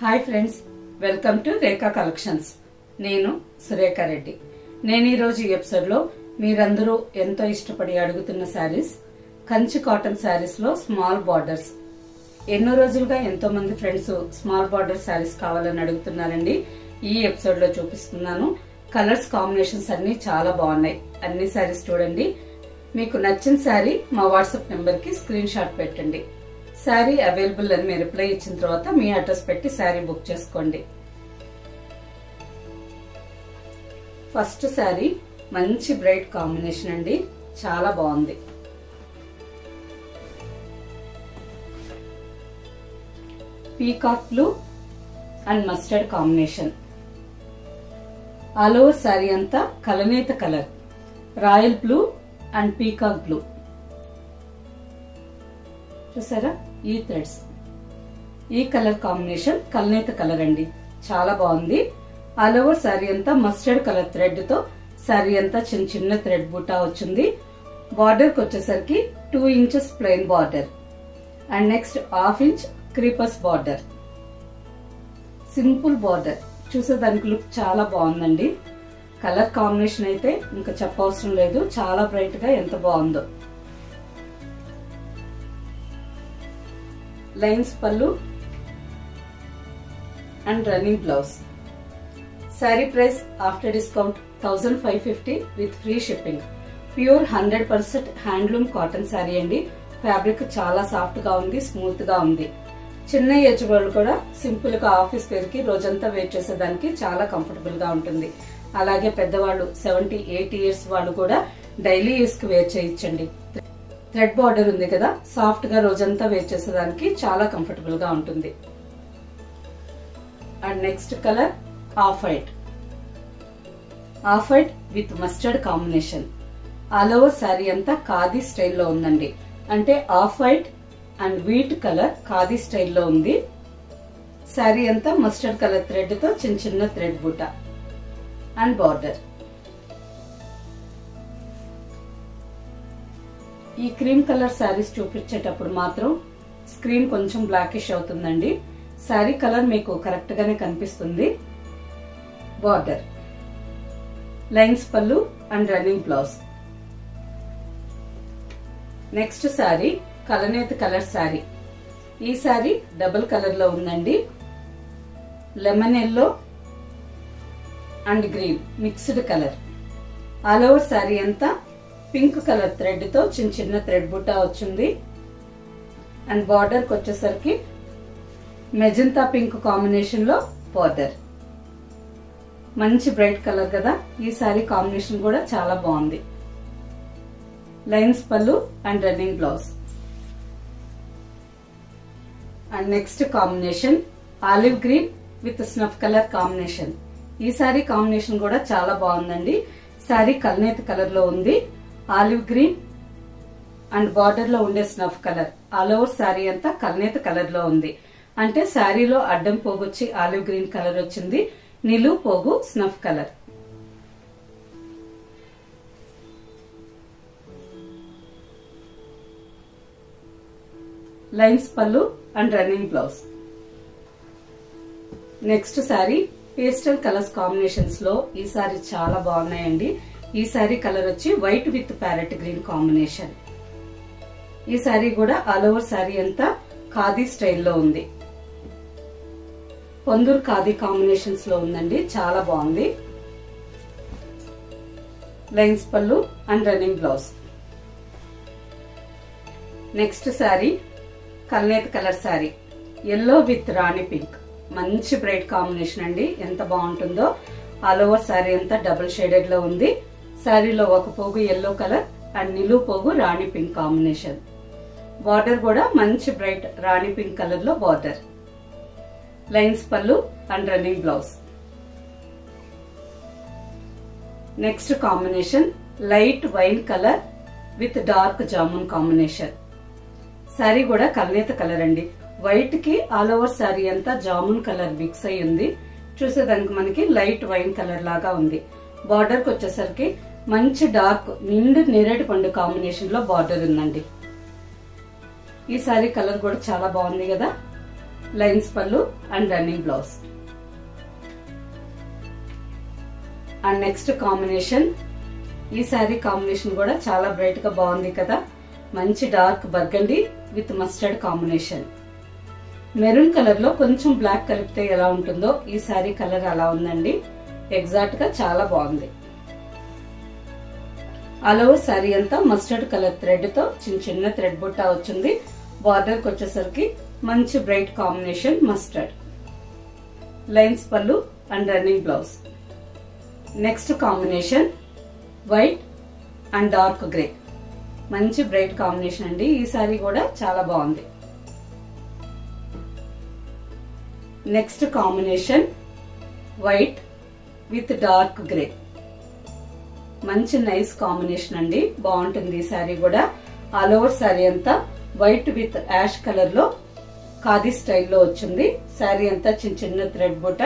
Hi friends, welcome to Rekha collections. నేను సురేఖ రెడ్డి. నేను ఈ రోజు ఈ ఎపిసోడ్ లో మీరందరూ ఎంతో ఇష్టపడి అడుగుతున్న శారీస్, కంచి కాటన్ శారీస్ లో స్మాల్ బార్డర్స్. ఎన్నో రోజులుగా ఎంతో మంది ఫ్రెండ్స్ స్మాల్ బార్డర్ శారీస్ కావాలని అడుగుతున్నారండి. ఈ ఎపిసోడ్ లో చూపిస్తున్నాను. కలర్స్ కాంబినేషన్స్ అన్ని చాలా బాగున్నాయి. అన్ని శారీస్ చూడండి. మీకు నచ్చిన శారీ మా వాట్సాప్ నెంబర్ కి స్క్రీన్ షాట్ పెట్టండి. శారీ అవైలబుల్ అని మీరు రిప్లై ఇచ్చిన తర్వాత మీ అడ్రస్ పెట్టి శారీ బుక్ చేసుకోండి. ఫస్ట్ శారీ మంచి బ్రైట్ కాంబినేషన్ అండి, చాలా బాగుంది. Peacock blue and mustard combination. All over sari అంతా కలనేత colour, royal blue and peacock blue. చూసారా ఈ థ్రెడ్స్, ఈ కలర్ కాంబినేషన్ కలనేత కలర్ అండి, చాలా బాగుంది. ఆల్ ఓవర్ శారీ అంతా మస్టర్డ్ కలర్ థ్రెడ్ తో శారీ అంతా చిన్న చిన్న థ్రెడ్ బూటా వచ్చింది. బార్డర్ కి వచ్చేసరికి 2 inches plain border and next 1/2 inch creepers border. Simple border. చూసేదానికి లుక్ చాలా బాగుందండి. కలర్ కాంబినేషన్ అయితే ఇంకా చెప్పవసరం లేదు, చాలా బ్రైట్ గా ఎంత బాగుందో. లైన్స్ పళ్ళు and running blouse. Sari price after discount 1550 with free shipping. Pure 100% handloom cotton sari అండి. ఫ్యాబ్రిక్ చాలా సాఫ్ట్ గా ఉంది, స్మూత్ గా ఉంది. చిన్న ఏజ్ వాళ్ళు కూడా సింపుల్ గా ఆఫీస్ వేర్ కి రోజంతా వేర్ చేసేదానికి చాలా కంఫర్టబుల్ గా ఉంటుంది. అలాగే పెద్దవాళ్ళు 70-80 ఇయర్స్ వాళ్ళు కూడా డైలీ యూస్ కి వేర్ చేయించండి. థ్రెడ్ బార్డర్ ఉంది కదా, సాఫ్ట్ గా రోజంతా వేర్ చేసేదానికి చాలా కంఫర్టబుల్ గా ఉంటుంది. And next colour off white. Off white with mustard combination. All over sari అంతా ఖాదీ స్టైల్లో ఉందండి. అంటే off white and wheat colour khadi స్టైల్లో ఉంది. శారీ అంతా మస్టర్డ్ కలర్ థ్రెడ్ తో చిన్న చిన్న థ్రెడ్ బూటా అండ్ బార్డర్. ఈ క్రీమ్ కలర్ శారీస్ చూపించేటప్పుడు మాత్రం స్క్రీన్ కొంచెం బ్లాకిష్ అవుతుందండి. శారీ కలర్ మీకు కరెక్ట్ గానే కనిపిస్తుంది. బార్డర్, లైన్స్ పళ్ళు and running blouse. Next sari కలనేత కలర్ శారీ. ఈ శారీ డబుల్ కలర్ లో ఉందండి. Lemon yellow and green mixed colour. All over sari అంతా పింక్ కలర్ థ్రెడ్ తో చిన్న చిన్న థ్రెడ్ బుట్టా వచ్చింది. అండ్ బార్డర్ కి వచ్చేసరికి మెజంతా పింక్ కాంబినేషన్ లో బార్డర్. మంచి బ్రైట్ కలర్ కదా, ఈ శారీ కాంబినేషన్ కూడా చాలా బాగుంది. లైన్స్ పళ్ళు and running blouse. And next combination olive green with snuff colour combination. ఈ శారీ కాంబినేషన్ కూడా చాలా బాగుందండి. శారీ కల్నేత కలర్ లో ఉంది. ఆలివ్ గ్రీన్ అండ్ బార్డర్ లో ఉండే snuff colour. All over sari అంతా కల్నేత కలర్ లో ఉంది. అంటే శారీలో అడ్డం పోగు వచ్చి ఆలివ్ గ్రీన్ కలర్ వచ్చింది, నిలువు పోగు స్నఫ్ కలర్. లైన్స్ పళ్ళు and running blouse. Next sari pastel colours combinations లో ఈ శారీ చాలా బాగున్నాయండి. ఈ శారీ కలర్ వచ్చి white with parrot green combination. ఈ శారీ కూడా ఆల్ ఓవర్ శారీ అంతా ఖాదీ స్టైల్లో ఉంది. పొందూరు ఖాదీ కాంబినేషన్స్ లో ఉందండి, చాలా బాగుంది. లైన్స్ పళ్ళు and running blouse. Next sari కల్నేత colour sari. Yellow with rani pink. మంచి బ్రైట్ కాంబినేషన్ అండి, ఎంత బాగుంటుందో. ఆల్ ఓవర్ శారీ అంతా డబుల్ షేడెడ్ లో ఉంది. శారీలో ఒక పోగు ఎల్లో కలర్ అండ్ నిలువు పోగు రాణి పింక్ కాంబినేషన్. బార్డర్ కూడా మంచి బ్రైట్ రాణి పింక్ కలర్ లో బార్డర్. లైన్స్ పళ్ళు and running blouse. Next combination light wine colour with dark jamun combination. Sari కూడా కల్నేత కలర్ అండి. వైట్ కి ఆల్ ఓవర్ శారీ అంతా జామున్ కలర్ మిక్స్ అయి ఉంది. చూసేదానికి మనకి లైట్ వైన్ కలర్ లాగా ఉంది. బార్డర్ కి వచ్చేసరికి మంచి డార్క్ నిండు నేరేడు పండు కాంబినేషన్ లో బార్డర్ ఉందండి. ఈ శారీ కలర్ కూడా చాలా బాగుంది కదా. లైన్స్ పళ్ళు and running blouse. And next combination, ఈ శారీ కాంబినేషన్ కూడా చాలా బ్రైట్ గా బాగుంది కదా. మంచి dark burgundy with mustard combination. Maroon colour లో కొంచెం బ్లాక్ కలిపితే ఎలా ఉంటుందో ఈ శారీ కలర్ అలా ఉందండి. ఎగ్జాక్ట్ గా చాలా బాగుంది. ఆల్ ఓవర్ శారీ అంతా మస్టర్డ్ కలర్ థ్రెడ్ తో చిన్న థ్రెడ్ బుట్ట వచ్చింది. బార్డర్ కి వచ్చేసరికి మంచి బ్రైట్ కాంబినేషన్ మస్టర్డ్. లైన్స్ పళ్ళు and running blouse. Next combination white and dark grey. మంచి బ్రైట్ కాంబినేషన్ అండి. ఈ సారీ కూడా చాలా బాగుంది. Next combination white with dark grey. మంచి నైస్ కాంబినేషన్ అండి, బాగుంటుంది ఈ సారీ కూడా. ఆల్ ఓవర్ సారీ అంతా వైట్ విత్ యాష్ కలర్ లో ఖాదీ స్టైల్లో వచ్చింది. సారీ అంతా చిన్న థ్రెడ్ బుట్ట.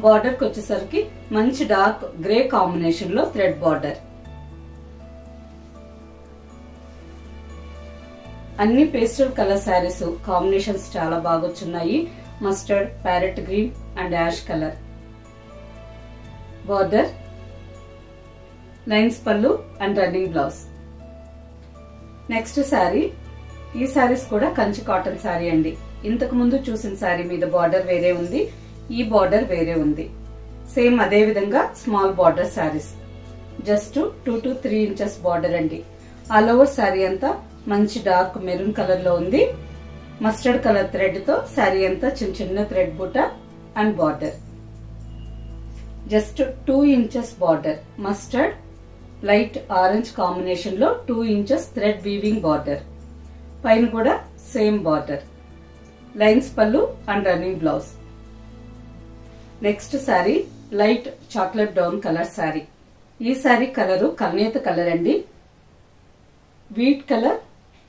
బార్డర్ కి వచ్చేసరికి మంచి డార్క్ గ్రే కాంబినేషన్ లో థ్రెడ్ బార్డర్. అన్ని పేస్టల్ కలర్ శారీస్ కాంబినేషన్స్ చాలా బాగా వచ్చున్నాయి. Mustard, parrot green and ash colour. Border, lines పళ్ళు and running blouse. Next sari, ఈ శారీస్ కూడా కంచి కాటన్ శారీ అండి. ఇంతకు ముందు చూసిన శారీ మీద బార్డర్ వేరే ఉంది, ఈ బార్డర్ వేరే ఉంది. సేమ్ అదే విధంగా small border saris. Just 2 to 3 inches border అండి. ఆల్ ఓవర్ శారీ అంతా మంచి డార్క్ మెరూన్ కలర్ లో ఉంది. మస్టర్డ్ కలర్ థ్రెడ్ తో శారీ అంతా చిన్న థ్రెడ్ బుట్ట and border. Just 2 inches border. Mustard light orange combination లో 2 ఇంచెస్ థ్రెడ్ వీవింగ్ బార్డర్. పైన కూడా సేమ్ బార్డర్. లైన్స్ పళ్ళు and running blouse. Next sari light chocolate brown colour sari. ఈ శారీ కలరు కల్నేత కలర్ అండి. Wheat colour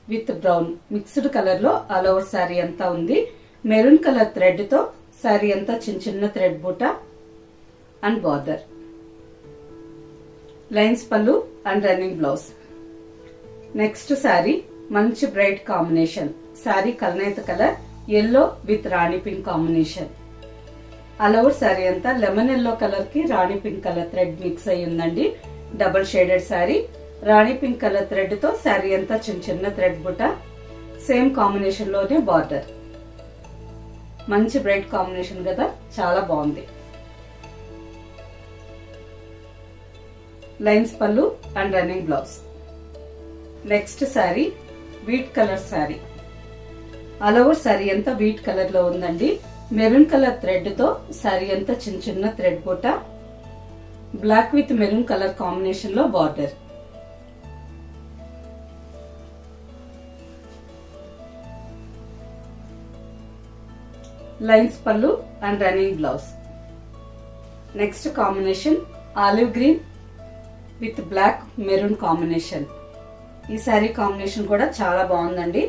with brown mixed colour లో all over sari అంతా ఉంది. Maroon colour thread తో శారీ అంతా చిన్న థ్రెడ్ బూట అండ్ బార్డర్. లైన్స్ పళ్ళు and running blouse. Next sari మంచి బ్రైట్ కాంబినేషన్. శారీ కల్నేత colour yellow with rani pink combination. All over sari అంతా లెమన్ ఎల్లో కలర్ కి rani pink colour thread mix అయి ఉందండి. Double shaded sari. Rani pink colour thread తో శారీ అంతా చిన్న థ్రెడ్ బుట్ట. సేమ్ కాంబినేషన్ లోనే బార్డర్. మంచి బ్రైట్ కాంబినేషన్ కదా, చాలా బాగుంది. లైన్స్ పళ్ళు and running blouse. Next sari wheat colour sari. All over sari అంతా వీట్ కలర్ లో ఉందండి. మెరూన్ కలర్ థ్రెడ్ తో శారీ అంతా చిన్న థ్రెడ్ బుట్ట. Black with maroon colour combination లో బార్డర్. లైన్స్ పళ్ళు and running blouse. Next combination olive green with black maroon combination. ఈ శారీ కాంబినేషన్ కూడా చాలా బాగుందండి.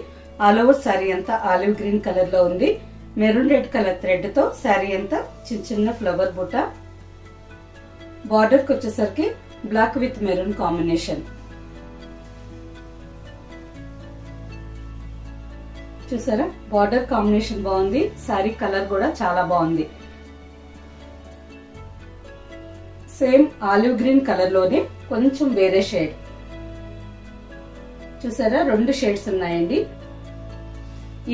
ఆల్ ఓవర్ శారీ అంతా ఆలివ్ గ్రీన్ కలర్ లో ఉంది. మెరూన్ రెడ్ కలర్ థ్రెడ్ తో శారీ అంతా చిన్న ఫ్లవర్ బుట్ట. బార్డర్ కి వచ్చేసరికి బ్లాక్ విత్ మెరూన్ కాంబినేషన్. చూసారా, బార్డర్ కాంబినేషన్ బాగుంది. శారీ కలర్ కూడా చాలా బాగుంది. సేమ్ ఆలివ్ గ్రీన్ కలర్ లోనే కొంచెం వేరే షేడ్. చూసారా, 2 షేడ్స్ ఉన్నాయండి.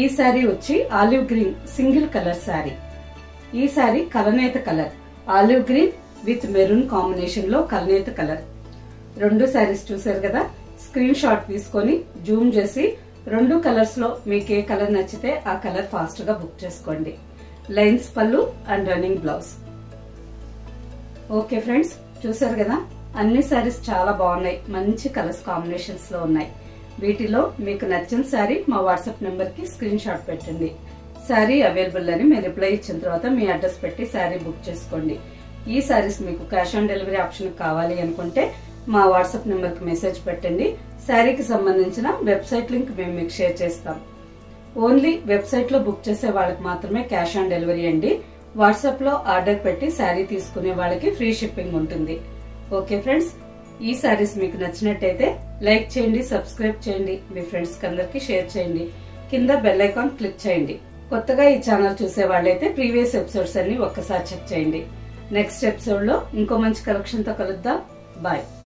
ఈ శారీ వచ్చి olive green single colour sari. ఈ శారీ కలనేత colour. Olive green with maroon combination లో కలనేత కలర్. 2 శారీస్ చూసారు కదా. స్క్రీన్ షాట్ తీసుకొని జూమ్ చేసి 2 కలర్స్ లో మీకు ఏ కలర్ నచ్చితే ఆ కలర్ ఫాస్ట్ గా బుక్ చేసుకోండి. లైన్స్ పళ్ళు and running blouse. Okay friends, చూసారు కదా, అన్ని శారీస్ చాలా బాగున్నాయి. మంచి కలర్స్ కాంబినేషన్స్ లో ఉన్నాయి. వీటిలో మీకు నచ్చిన శారీ మా వాట్సాప్ నెంబర్ కి స్క్రీన్ షాట్ పెట్టండి. శారీ అవైలబుల్ అని మేము రిప్లై ఇచ్చిన తర్వాత మీ అడ్రస్ పెట్టి శారీ బుక్ చేసుకోండి. ఈ శారీస్ మీకు క్యాష్ ఆన్ డెలివరీ ఆప్షన్ కావాలి అనుకుంటే మా వాట్సాప్ నెంబర్ కి మెసేజ్ పెట్టండి. శారీకి సంబంధించిన వెబ్సైట్ లింక్ మేము మీకు షేర్ చేస్తాం. ఓన్లీ వెబ్సైట్ లో బుక్ చేసే వాళ్ళకి మాత్రమే క్యాష్ ఆన్ డెలివరీ అండి. వాట్సాప్ లో ఆర్డర్ పెట్టి శారీ తీసుకునే వాళ్ళకి ఫ్రీ షిప్పింగ్ ఉంటుంది. ఓకే ఫ్రెండ్స్, ఈ శారీస్ మీకు నచ్చినట్టయితే లైక్ చేయండి, సబ్స్క్రైబ్ చేయండి, మీ ఫ్రెండ్స్ కి అందరికి షేర్ చేయండి. కింద బెల్ ఐకాన్ క్లిక్ చేయండి. కొత్తగా ఈ ఛానల్ చూసే వాళ్ళైతే ప్రీవియస్ ఎపిసోడ్స్ అన్ని ఒక్కసారి చెక్ చేయండి. నెక్స్ట్ ఎపిసోడ్ లో ఇంకో మంచి కలెక్షన్ తో కలుద్దాం. బాయ్.